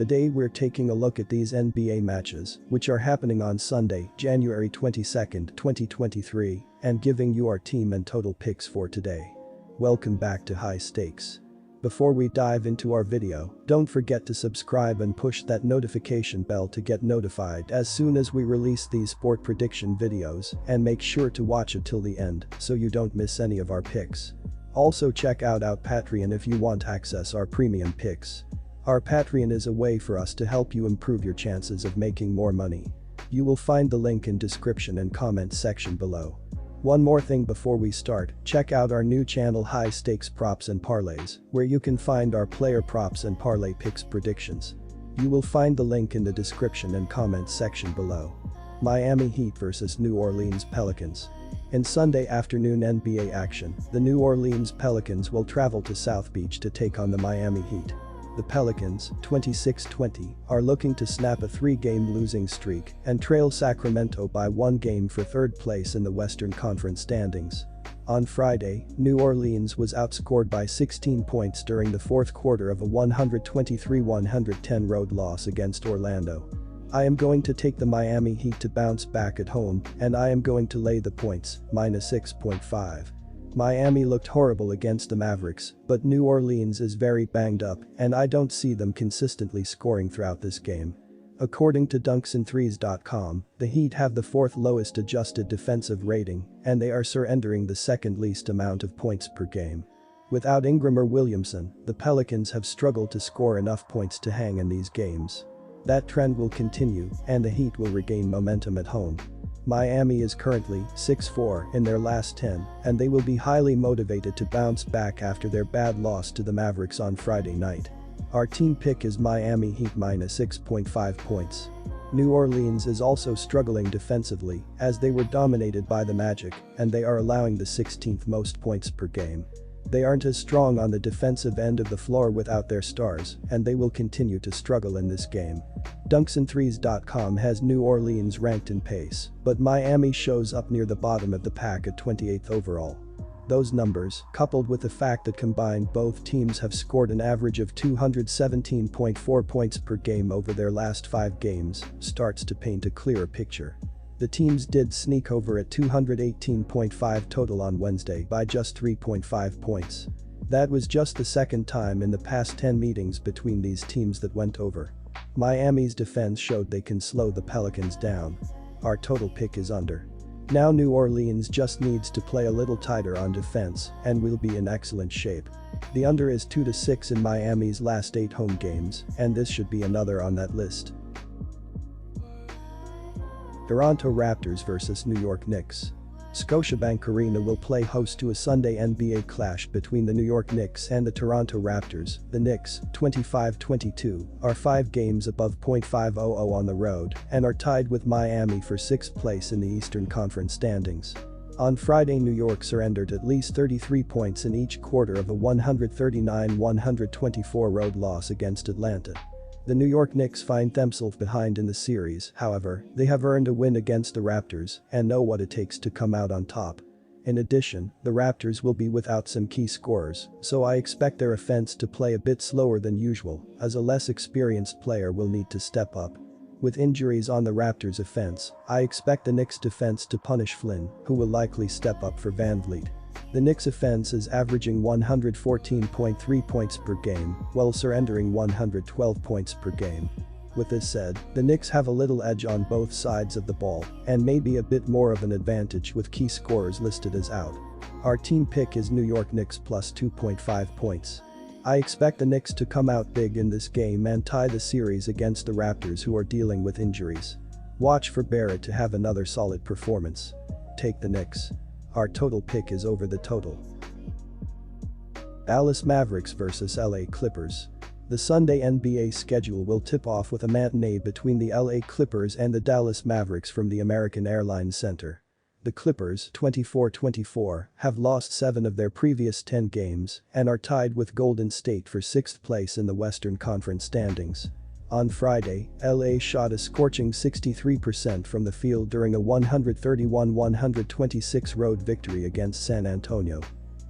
Today we're taking a look at these NBA matches, which are happening on Sunday, January 22nd, 2023, and giving you our team and total picks for today. Welcome back to High Stakes. Before we dive into our video, don't forget to subscribe and push that notification bell to get notified as soon as we release these sport prediction videos, and make sure to watch it till the end so you don't miss any of our picks. Also check out our Patreon if you want access our premium picks. Our Patreon is a way for us to help you improve your chances of making more money. You will find the link in description and comment section below. One more thing before we start, check out our new channel High Stakes Props and Parlays, where you can find our player props and parlay picks predictions. You will find the link in the description and comment section below. Miami Heat vs New Orleans Pelicans. In Sunday afternoon NBA action, the New Orleans Pelicans will travel to South Beach to take on the Miami Heat. The Pelicans, 26-20, are looking to snap a 3-game losing streak and trail Sacramento by 1 game for third place in the Western Conference standings. On Friday, New Orleans was outscored by 16 points during the fourth quarter of a 123-110 road loss against Orlando. I am going to take the Miami Heat to bounce back at home, and I am going to lay the points, -6.5. Miami looked horrible against the Mavericks, but New Orleans is very banged up, and I don't see them consistently scoring throughout this game. According to todaynba, the Heat have the 4th lowest adjusted defensive rating, and they are surrendering the 2nd least amount of points per game. Without Ingram or Williamson, the Pelicans have struggled to score enough points to hang in these games. That trend will continue, and the Heat will regain momentum at home. Miami is currently 6-4 in their last 10, and they will be highly motivated to bounce back after their bad loss to the Mavericks on Friday night. Our team pick is Miami Heat -6.5 points. New Orleans is also struggling defensively, as they were dominated by the Magic, and they are allowing the 16th most points per game. They aren't as strong on the defensive end of the floor without their stars, and they will continue to struggle in this game. dunksandthrees.com has New Orleans ranked in pace, but Miami shows up near the bottom of the pack at 28th overall. Those numbers, coupled with the fact that combined both teams have scored an average of 217.4 points per game over their last 5 games, starts to paint a clearer picture. The teams did sneak over at 218.5 total on Wednesday by just 3.5 points. That was just the 2nd time in the past 10 meetings between these teams that went over. Miami's defense showed they can slow the Pelicans down. Our total pick is under. Now New Orleans just needs to play a little tighter on defense and will be in excellent shape. The under is 2-6 in Miami's last 8 home games, and this should be another on that list. Toronto Raptors vs New York Knicks. Scotiabank Arena will play host to a Sunday NBA clash between the New York Knicks and the Toronto Raptors. The Knicks, 25-22, are 5 games above .500 on the road and are tied with Miami for 6th place in the Eastern Conference standings. On Friday, New York surrendered at least 33 points in each quarter of a 139-124 road loss against Atlanta. The New York Knicks find themselves behind in the series, however, they have earned a win against the Raptors and know what it takes to come out on top. In addition, the Raptors will be without some key scorers, so I expect their offense to play a bit slower than usual, as a less experienced player will need to step up. With injuries on the Raptors' offense, I expect the Knicks' defense to punish Flynn, who will likely step up for VanVleet. The Knicks' offense is averaging 114.3 points per game, while surrendering 112 points per game. With this said, the Knicks have a little edge on both sides of the ball, and may be a bit more of an advantage with key scorers listed as out. Our team pick is New York Knicks +2.5 points. I expect the Knicks to come out big in this game and tie the series against the Raptors, who are dealing with injuries. Watch for Barrett to have another solid performance. Take the Knicks. Our total pick is over the total. Dallas Mavericks vs LA Clippers. The Sunday NBA schedule will tip off with a matinee between the LA Clippers and the Dallas Mavericks from the American Airlines Center. The Clippers, 24-24, have lost 7 of their previous 10 games and are tied with Golden State for 6th place in the Western Conference standings. On Friday, LA shot a scorching 63% from the field during a 131-126 road victory against San Antonio.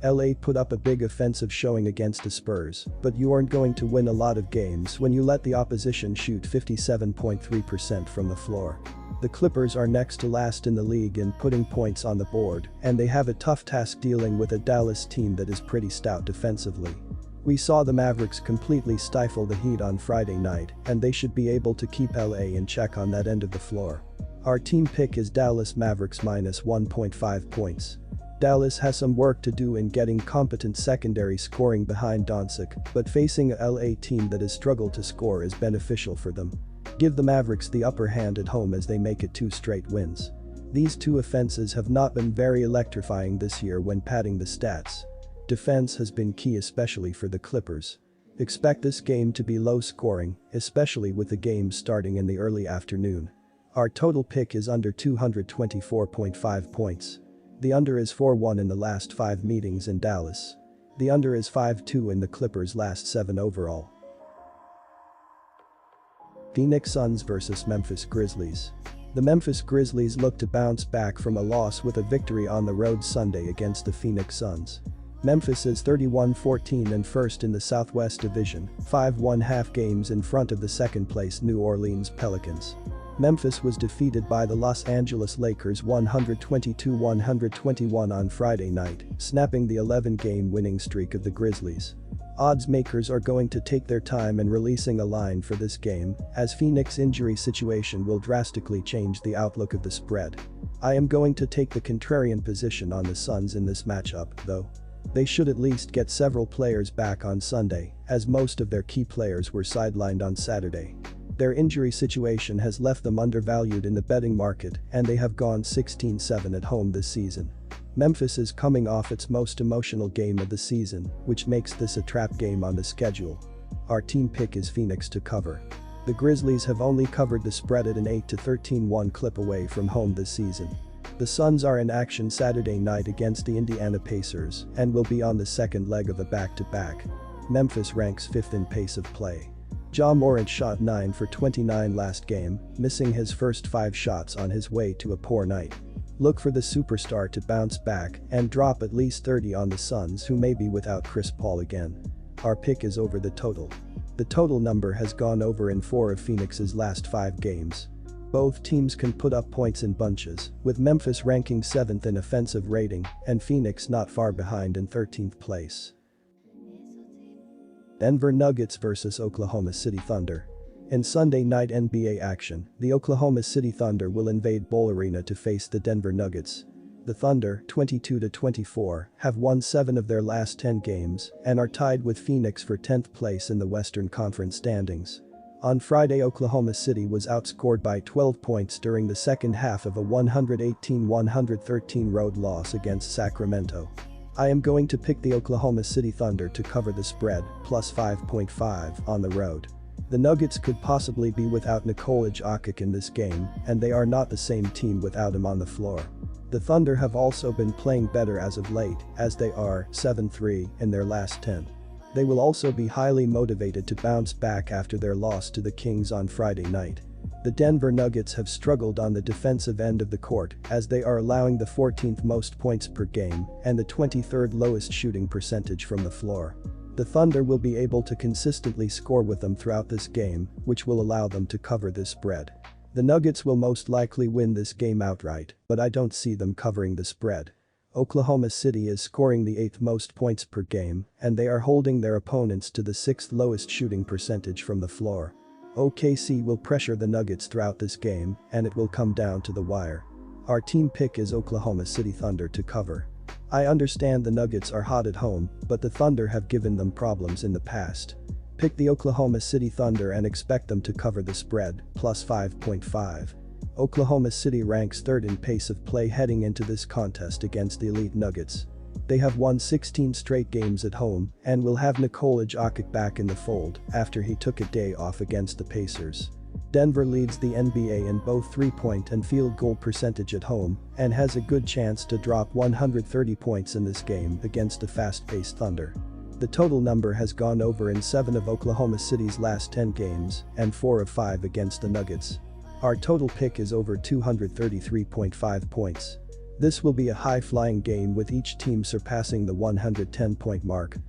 LA put up a big offensive showing against the Spurs, but you aren't going to win a lot of games when you let the opposition shoot 57.3% from the floor. The Clippers are next to last in the league in putting points on the board, and they have a tough task dealing with a Dallas team that is pretty stout defensively. We saw the Mavericks completely stifle the Heat on Friday night, and they should be able to keep LA in check on that end of the floor. Our team pick is Dallas Mavericks minus 1.5 points. Dallas has some work to do in getting competent secondary scoring behind Doncic, but facing a LA team that has struggled to score is beneficial for them. Give the Mavericks the upper hand at home as they make it 2 straight wins. These two offenses have not been very electrifying this year when padding the stats. Defense has been key, especially for the Clippers. Expect this game to be low scoring, especially with the game starting in the early afternoon. Our total pick is under 224.5 points. The under is 4-1 in the last 5 meetings in Dallas. The under is 5-2 in the Clippers' last 7 overall. Phoenix Suns vs Memphis Grizzlies. The Memphis Grizzlies look to bounce back from a loss with a victory on the road Sunday against the Phoenix Suns. Memphis is 31-14 and first in the Southwest Division, 5 1/2 games in front of the second-place New Orleans Pelicans. Memphis was defeated by the Los Angeles Lakers 122-121 on Friday night, snapping the 11-game winning streak of the Grizzlies. Odds makers are going to take their time in releasing a line for this game, as Phoenix' injury situation will drastically change the outlook of the spread. I am going to take the contrarian position on the Suns in this matchup, though. They should at least get several players back on Sunday, as most of their key players were sidelined on Saturday. Their injury situation has left them undervalued in the betting market, and they have gone 16-7 at home this season. Memphis is coming off its most emotional game of the season, which makes this a trap game on the schedule. Our team pick is Phoenix to cover. The Grizzlies have only covered the spread at an 8-13-1 clip away from home this season. The Suns are in action Saturday night against the Indiana Pacers and will be on the second leg of a back-to-back. Memphis ranks 5th in pace of play. Ja Morant shot 9 for 29 last game, missing his first 5 shots on his way to a poor night. Look for the superstar to bounce back and drop at least 30 on the Suns, who may be without Chris Paul again. Our pick is over the total. The total number has gone over in 4 of Phoenix's last 5 games. Both teams can put up points in bunches, with Memphis ranking 7th in offensive rating and Phoenix not far behind in 13th place. Denver Nuggets vs Oklahoma City Thunder. In Sunday night NBA action, the Oklahoma City Thunder will invade Bowl Arena to face the Denver Nuggets. The Thunder, 22-24, have won 7 of their last 10 games and are tied with Phoenix for 10th place in the Western Conference standings. On Friday, Oklahoma City was outscored by 12 points during the second half of a 118-113 road loss against Sacramento. I am going to pick the Oklahoma City Thunder to cover the spread, plus 5.5 on the road. The Nuggets could possibly be without Nikola Jokic in this game, and they are not the same team without him on the floor. The Thunder have also been playing better as of late, as they are 7-3 in their last 10. They will also be highly motivated to bounce back after their loss to the Kings on Friday night. The Denver Nuggets have struggled on the defensive end of the court, as they are allowing the 14th most points per game and the 23rd lowest shooting percentage from the floor. The Thunder will be able to consistently score with them throughout this game, which will allow them to cover this spread. The Nuggets will most likely win this game outright, but I don't see them covering the spread. Oklahoma City is scoring the 8th most points per game, and they are holding their opponents to the 6th lowest shooting percentage from the floor. OKC will pressure the Nuggets throughout this game, and it will come down to the wire. Our team pick is Oklahoma City Thunder to cover. I understand the Nuggets are hot at home, but the Thunder have given them problems in the past. Pick the Oklahoma City Thunder and expect them to cover the spread, plus 5.5. Oklahoma City ranks 3rd in pace of play heading into this contest against the elite Nuggets. They have won 16 straight games at home and will have Nikola Jokic back in the fold after he took a day off against the Pacers. Denver leads the NBA in both 3-point and field goal percentage at home and has a good chance to drop 130 points in this game against a fast-paced Thunder. The total number has gone over in 7 of Oklahoma City's last 10 games and 4 of 5 against the Nuggets. Our total pick is over 233.5 points. This will be a high-flying game with each team surpassing the 110-point mark.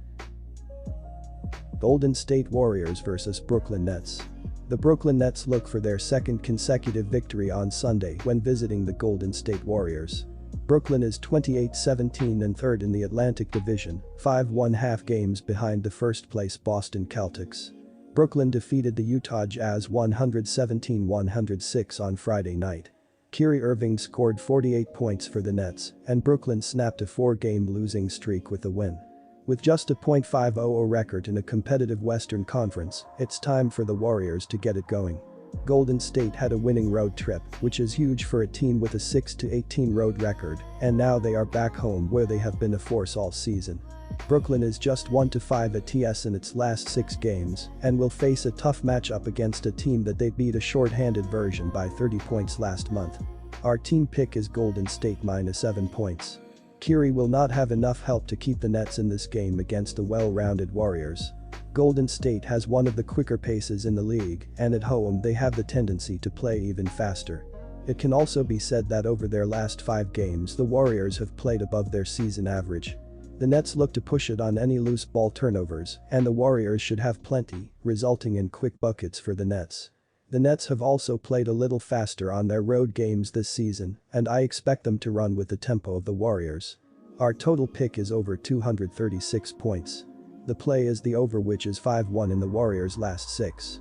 Golden State Warriors vs Brooklyn Nets. The Brooklyn Nets look for their second consecutive victory on Sunday when visiting the Golden State Warriors. Brooklyn is 28-17 and third in the Atlantic Division, 5-1/2 games behind the first-place Boston Celtics. Brooklyn defeated the Utah Jazz 117-106 on Friday night. Kyrie Irving scored 48 points for the Nets, and Brooklyn snapped a 4-game losing streak with a win. With just a .500 record in a competitive Western Conference, it's time for the Warriors to get it going. Golden State had a winning road trip, which is huge for a team with a 6-18 road record, and now they are back home where they have been a force all season. Brooklyn is just 1-5 ATS in its last 6 games and will face a tough matchup against a team that they beat a short-handed version by 30 points last month. Our team pick is Golden State -7 points. Kyrie will not have enough help to keep the Nets in this game against the well-rounded Warriors. Golden State has one of the quicker paces in the league, and at home they have the tendency to play even faster. It can also be said that over their last 5 games the Warriors have played above their season average. The Nets look to push it on any loose ball turnovers, and the Warriors should have plenty, resulting in quick buckets for the Nets. The Nets have also played a little faster on their road games this season, and I expect them to run with the tempo of the Warriors. Our total pick is over 236 points. The play is the over, which is 5-1 in the Warriors' last 6.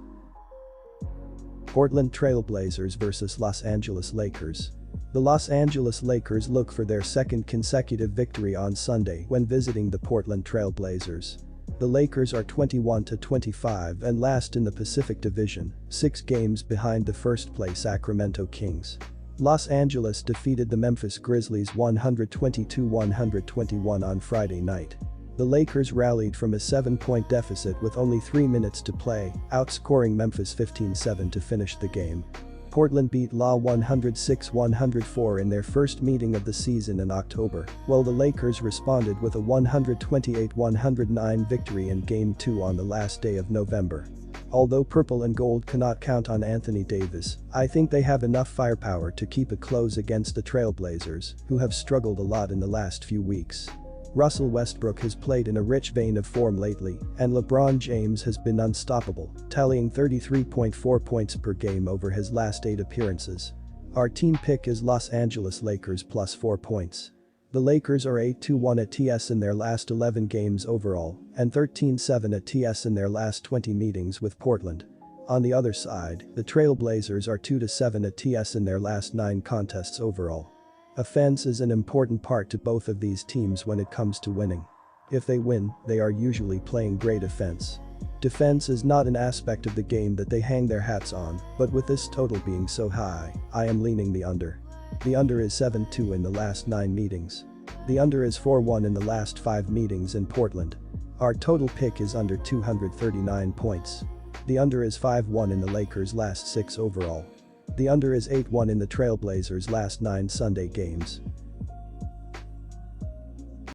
Portland Trail Blazers vs Los Angeles Lakers. The Los Angeles Lakers look for their second consecutive victory on Sunday when visiting the Portland Trail Blazers. The Lakers are 21-25 and last in the Pacific Division, 6 games behind the first-place Sacramento Kings. Los Angeles defeated the Memphis Grizzlies 122-121 on Friday night. The Lakers rallied from a 7-point deficit with only 3 minutes to play, outscoring Memphis 15-7 to finish the game. Portland beat La 106-104 in their first meeting of the season in October, while the Lakers responded with a 128-109 victory in Game 2 on the last day of November. Although Purple and Gold cannot count on Anthony Davis, I think they have enough firepower to keep it close against the Trailblazers, who have struggled a lot in the last few weeks. Russell Westbrook has played in a rich vein of form lately, and LeBron James has been unstoppable, tallying 33.4 points per game over his last 8 appearances. Our team pick is Los Angeles Lakers +4 points. The Lakers are 8-1 ATS in their last 11 games overall, and 13-7 ATS in their last 20 meetings with Portland. On the other side, the Trailblazers are 2-7 ATS in their last 9 contests overall. Offense is an important part to both of these teams when it comes to winning. If they win, they are usually playing great offense. Defense is not an aspect of the game that they hang their hats on, but with this total being so high, I am leaning the under. The under is 7-2 in the last 9 meetings. The under is 4-1 in the last 5 meetings in Portland. Our total pick is under 239 points. The under is 5-1 in the Lakers' last 6 overall. The under is 8-1 in the Trailblazers' last 9 Sunday games.